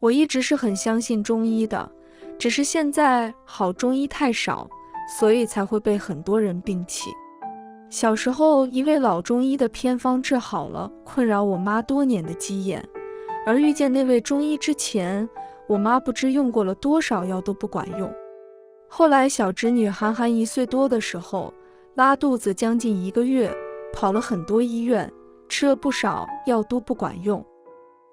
我一直是很相信中医的，只是现在好中医太少，所以才会被很多人摒弃。小时候一位老中医的偏方治好了困扰我妈多年的鸡眼，而遇见那位中医之前，我妈不知用过了多少药都不管用。后来小侄女韩寒1岁多的时候，拉肚子将近1个月，跑了很多医院，吃了不少药都不管用。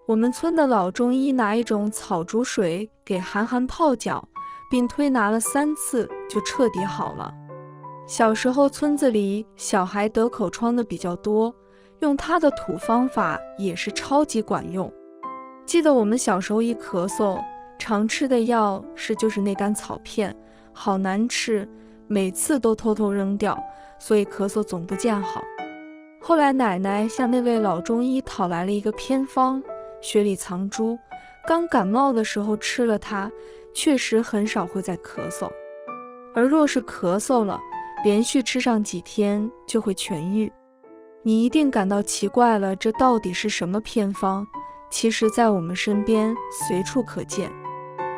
我们村的老中医拿一种草煮水给韩寒泡脚，并推拿了3次就彻底好了。小时候村子里小孩得口疮的比较多，用他的土方法也是超级管用。记得我们小时候一咳嗽，常吃的药就是那干草片，好难吃，每次都偷偷扔掉，所以咳嗽总不见好。后来奶奶向那位老中医讨来了一个偏方，雪里藏珠，刚感冒的时候吃了它，确实很少会再咳嗽。而若是咳嗽了，连续吃上几天就会痊愈。你一定感到奇怪了，这到底是什么偏方？其实在我们身边随处可见。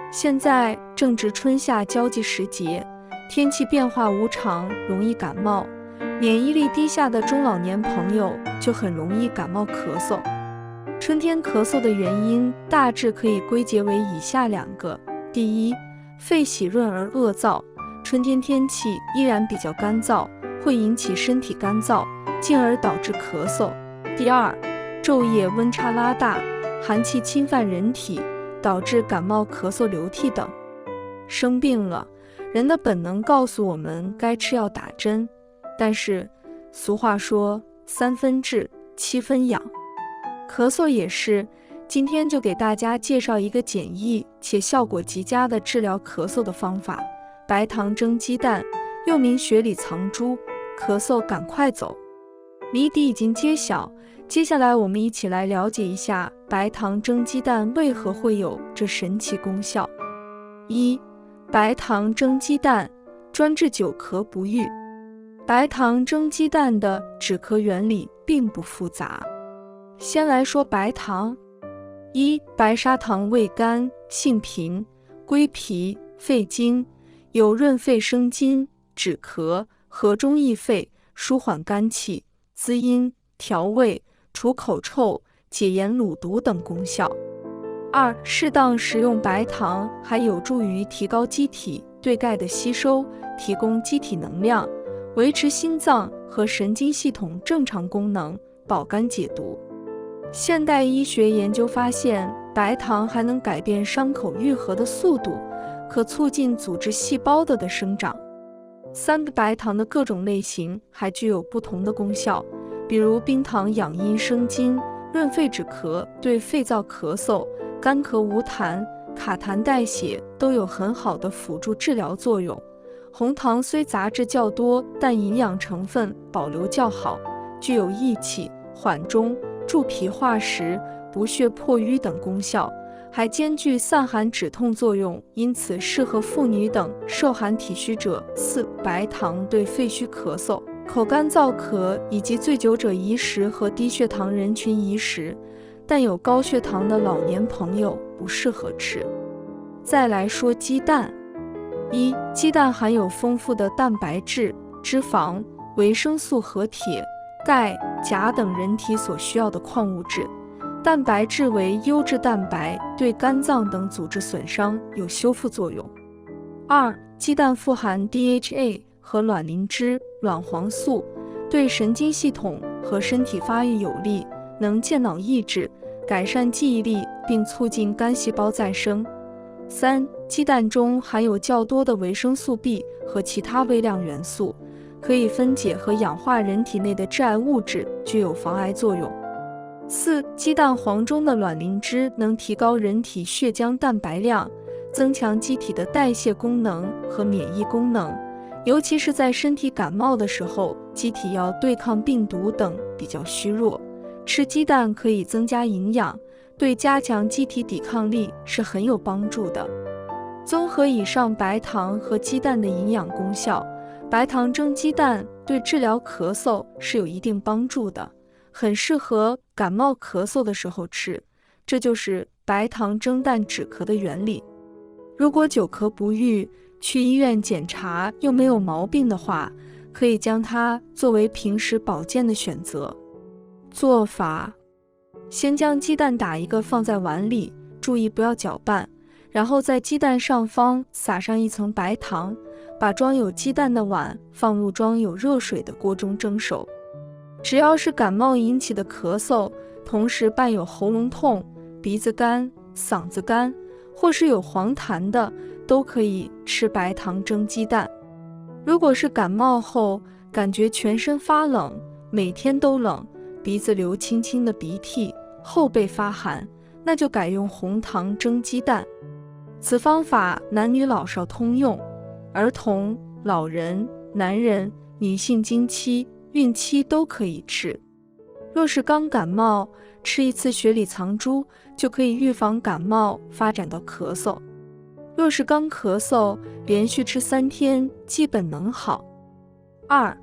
现在正值春夏交际时节，天气变化无常，容易感冒，免疫力低下的中老年朋友就很容易感冒咳嗽。春天咳嗽的原因大致可以归结为以下2个：第一，肺喜润而恶燥，春天天气依然比较干燥，会引起身体干燥，进而导致咳嗽。第二，昼夜温差拉大，寒气侵犯人体，导致感冒、咳嗽、流涕等。生病了，人的本能告诉我们该吃药打针，但是俗话说3分治7分养，咳嗽也是。今天就给大家介绍一个简易且效果极佳的治疗咳嗽的方法：白糖蒸鸡蛋，又名雪里藏珠，咳嗽赶快走。谜底已经揭晓，接下来我们一起来了解一下白糖蒸鸡蛋为何会有这神奇功效。1. 白糖蒸鸡蛋专治久咳不愈。白糖蒸鸡蛋的止咳原理并不复杂。先来说白糖。1. 白砂糖味甘，性平，归脾、肺经，有润肺生津、止咳、和中益肺、舒缓肝气、滋阴、调胃、除口臭、解盐卤毒等功效。2. 适当食用白糖还有助于提高机体对钙的吸收，提供机体能量，维持心脏和神经系统正常功能，保肝解毒。现代医学研究发现，白糖还能改变伤口愈合的速度，可促进组织细胞的生长。3. 白糖的各种类型还具有不同的功效，比如冰糖养阴生津，润肺止咳，对肺燥咳嗽、干咳无痰、卡痰带血都有很好的辅助治疗作用。红糖虽杂质较多，但营养成分保留较好，具有益气、缓中、助脾化食、补血破瘀等功效，还兼具散寒止痛作用，因此适合妇女等受寒体虚者。4. 白糖对肺虚咳嗽、口干燥咳以及醉酒者宜食和低血糖人群宜食，但有高血糖的老年朋友不适合吃。再来说鸡蛋。1. 鸡蛋含有丰富的蛋白质、脂肪、维生素和铁、钙、钾等人体所需要的矿物质。蛋白质为优质蛋白，对肝脏等组织损伤有修复作用。2. 鸡蛋富含 DHA 和卵磷脂、卵黄素，对神经系统和身体发育有利，能健脑益智，改善记忆力，并促进肝细胞再生。3. 鸡蛋中含有较多的维生素 B 和其他微量元素，可以分解和氧化人体内的致癌物质，具有防癌作用。4. 鸡蛋黄中的卵磷脂能提高人体血浆蛋白量，增强机体的代谢功能和免疫功能，尤其是在身体感冒的时候，机体要对抗病毒等比较虚弱，吃鸡蛋可以增加营养，对加强机体抵抗力是很有帮助的。综合以上白糖和鸡蛋的营养功效，白糖蒸鸡蛋对治疗咳嗽是有一定帮助的，很适合感冒咳嗽的时候吃。这就是白糖蒸蛋止咳的原理。如果久咳不愈，去医院检查又没有毛病的话，可以将它作为平时保健的选择。做法：先将鸡蛋打一个放在碗里，注意不要搅拌，然后在鸡蛋上方撒上一层白糖，把装有鸡蛋的碗放入装有热水的锅中蒸熟。只要是感冒引起的咳嗽，同时伴有喉咙痛、鼻子干、嗓子干，或是有黄痰的，都可以吃白糖蒸鸡蛋。如果是感冒后感觉全身发冷，每天都冷，鼻子流清清的鼻涕，后背发寒，那就改用红糖蒸鸡蛋。此方法男女老少通用，儿童、老人、男人、女性经期、孕期都可以吃。若是刚感冒，吃一次雪里藏珠就可以预防感冒发展到咳嗽。若是刚咳嗽，连续吃3天基本能好。2.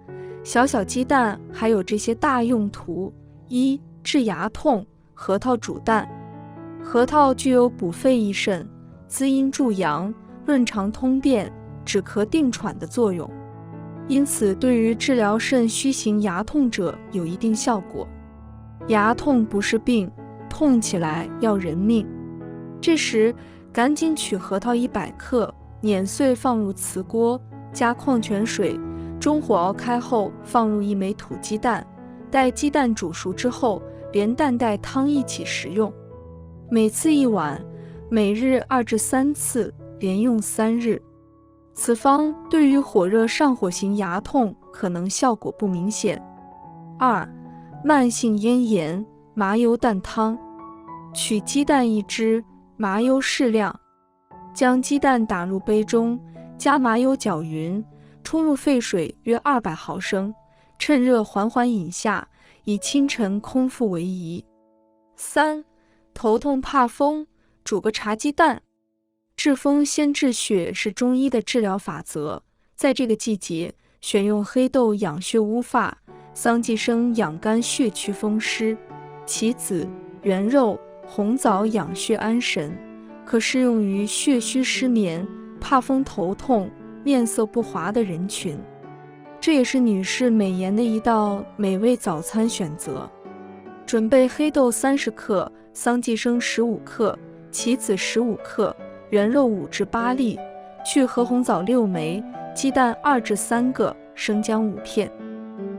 小小鸡蛋还有这些大用途： 1. 治牙痛，核桃煮蛋。核桃具有补肺益肾、滋阴助阳、润肠通便、止咳定喘的作用，因此对于治疗肾虚型牙痛者有一定效果。牙痛不是病，痛起来要人命。这时赶紧取核桃100克，碾碎放入瓷锅，加矿泉水，中火熬开后放入1枚土鸡蛋，待鸡蛋煮熟之后，连蛋带汤一起食用。每次1碗，每日2至3次，连用3日。此方对于火热上火型牙痛可能效果不明显。2. 慢性咽炎，麻油蛋汤。取鸡蛋1只，麻油适量，将鸡蛋打入杯中，加麻油搅匀，冲入沸水约200毫升，趁热缓缓饮下，以清晨空腹为宜。3. 头痛怕风，煮个茶鸡蛋。治风先治血是中医的治疗法则，在这个季节，选用黑豆养血乌发，桑寄生养肝血祛风湿，杞子、圆肉、红枣养血安神，可适用于血虚失眠、怕风头痛、面色不滑的人群。这也是女士美颜的一道美味早餐选择。准备黑豆30克，桑寄生15克，杞子15克，圆肉5至8粒，去核红枣6枚，鸡蛋2至3个，生姜5片。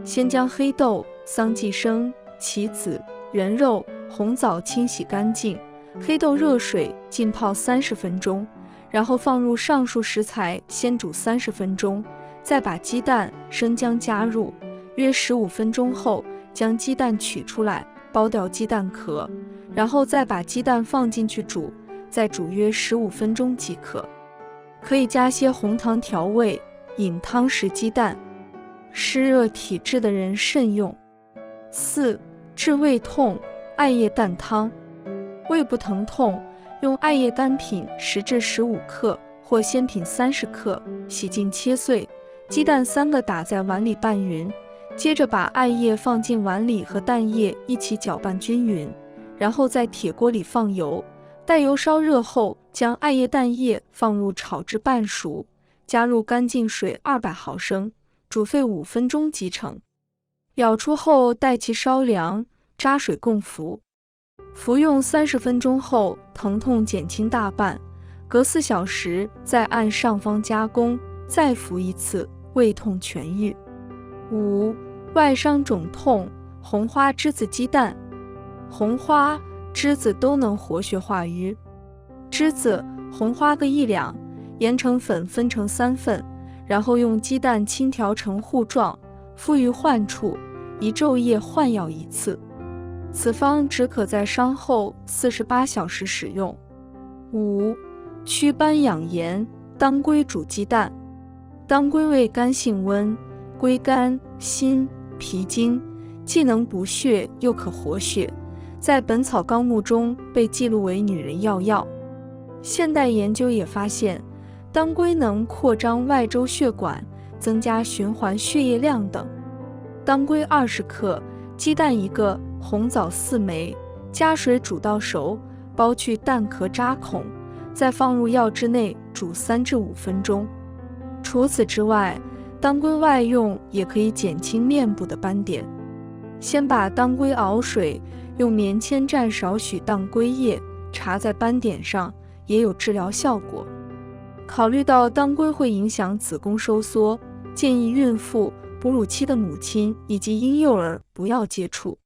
先将黑豆、桑寄生、杞子、圆肉、红枣清洗干净，黑豆热水浸泡30分钟，然后放入上述食材先煮30分钟，再把鸡蛋、生姜加入，约15分钟后将鸡蛋取出来，剥掉鸡蛋壳，然后再把鸡蛋放进去煮，再煮约15分钟即可。可以加些红糖调味，饮汤时鸡蛋。湿热体质的人慎用。4. 治胃痛，艾叶蛋汤。胃部疼痛，用艾叶干品10至15克或鲜品30克，洗净切碎，鸡蛋3个打在碗里拌匀，接着把艾叶放进碗里和蛋液一起搅拌均匀，然后在铁锅里放油，待油烧热后，将艾叶蛋液放入炒至半熟，加入干净水200毫升，煮沸5分钟即成。舀出后待其稍凉，扎水共服。服用30分钟后，疼痛减轻大半，隔4小时再按上方加工，再服1次，胃痛痊愈。5. 外伤肿痛，红花栀子鸡蛋。红花、栀子都能活血化瘀。栀子、红花各1两，研成粉分成3份，然后用鸡蛋轻调成糊状，敷于患处，宜昼夜换药1次。此方只可在伤后48小时使用。5. 祛斑养颜，当归煮鸡蛋。当归味甘性温，归肝、心、脾经，既能补血又可活血，在《本草纲目》中被记录为女人要药。现代研究也发现，当归能扩张外周血管，增加循环血液量等。当归20克，鸡蛋1个，红枣4枚，加水煮到熟，剥去蛋壳扎孔，再放入药汁内煮3至5分钟。除此之外，当归外用也可以减轻面部的斑点。先把当归熬水，用棉签蘸少许当归叶，搽在斑点上，也有治疗效果。考虑到当归会影响子宫收缩，建议孕妇、哺乳期的母亲以及婴幼儿不要接触。